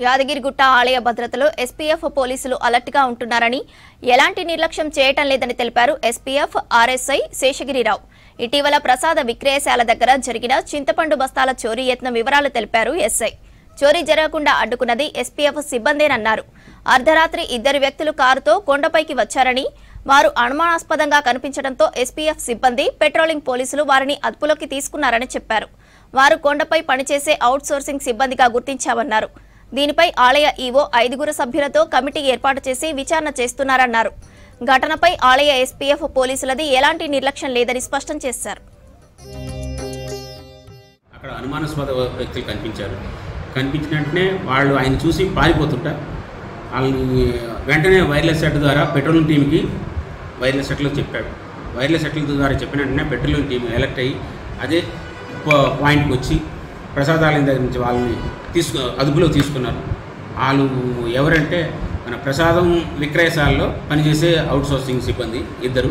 యాదగిరిగుట్ట ఆలయ భద్రతలో ఎస్పీఎఫ్ పోలీసులు అలర్ట్గా ఉంటున్నారని, ఎలాంటి నిర్లక్ష్యం చేయటం లేదని తెలిపారు ఎస్పీఎఫ్ ఆర్ఎస్ఐ శేషగిరిరావు. ఇటీవల ప్రసాద విక్రయశాల దగ్గర జరిగిన చింతపండు బస్తాల చోరీ యత్నం వివరాలు తెలిపారు ఎస్ఐ. చోరీ జరగకుండా అడ్డుకున్నది ఎస్పీఎఫ్ సిబ్బందేనన్నారు. అర్ధరాత్రి ఇద్దరు వ్యక్తులు కారుతో కొండపైకి వచ్చారని, వారు అనుమానాస్పదంగా కనిపించడంతో ఎస్పీఎఫ్ సిబ్బంది, పెట్రోలింగ్ పోలీసులు వారిని అదుపులోకి తీసుకున్నారని చెప్పారు. వారు కొండపై పనిచేసే అవుట్సోర్సింగ్ సిబ్బందిగా గుర్తించామన్నారు. దీనిపై ఆలయ ఈవో 5 సభ్యులతో కమిటీ ఏర్పాటు చేసి విచారణ చేస్తున్నారన్నారు. ఘటనపై ఆలయ ఎస్పీఎఫ్ పోలీసులది ఎలాంటి నిర్లక్ష్యం లేదని స్పష్టం చేశారు. అక్కడ అనుమానాస్పద వ్యక్తులు కనిపించిన వెంటనే వాళ్ళు ఆయన చూసి పారిపోతుంటారు. వాళ్ళని వెంటనే వైర్లెస్ సెట్ ద్వారా పెట్రోలింగ్ టీంకి వైర్లెస్ సెట్లో చెప్పాడు. వైర్లెస్ సెట్ల ద్వారా చెప్పిన వెంటనే పెట్రోలింగ్ టీం ఎలర్ట్ అయ్యి అదే పాయింట్కి వచ్చి ప్రసాదాలయం దగ్గర నుంచి వాళ్ళని అదుపులో తీసుకున్నారు. వాళ్ళు ఎవరంటే మన ప్రసాదం విక్రయశాలలో పనిచేసే అవుట్సోర్సింగ్ సిబ్బంది ఇద్దరు.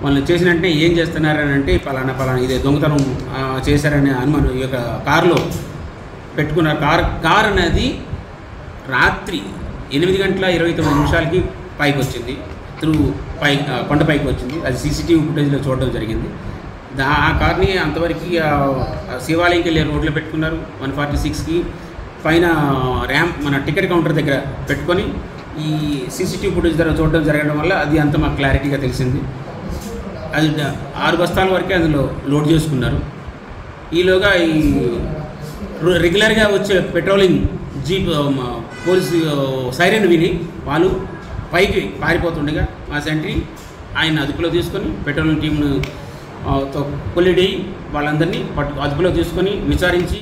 వాళ్ళని చేసిన వెంటనే ఏం చేస్తున్నారని అంటే పలానా ఇదే దొంగతనం చేశారనే అనుమానం ఈ యొక్క కారులో పెట్టుకున్నారు. కారు అనేది రాత్రి 8:29 పైకి వచ్చింది, కొండపైకి వచ్చింది. అది సీసీటీవీ ఫుటేజ్లో చూడడం జరిగింది. ఆ కార్ని అంతవరకు శివాలయంకి వెళ్ళే రోడ్లో పెట్టుకున్నారు. 146కి పైన ర్యాంప్ మన టికెట్ కౌంటర్ దగ్గర పెట్టుకొని ఈ సీసీటీవీ ఫుటేజ్ ద్వారా చూడడం జరగడం వల్ల అది అంత మాకు క్లారిటీగా తెలిసింది. అది 6 బస్తాల వరకే అందులో లోడ్ చేసుకున్నారు. ఈలోగా ఈ రెగ్యులర్గా వచ్చే పెట్రోలింగ్ జీప్ పోలీసు సైరన్ విని వాళ్ళు పైకి పారిపోతుండగా మా సెంట్రీ ఆయన అదుపులో తీసుకొని పెట్రోలింగ్ టీంను కొల్లిడి వాళ్ళందరినీ అదుపులో తీసుకొని విచారించి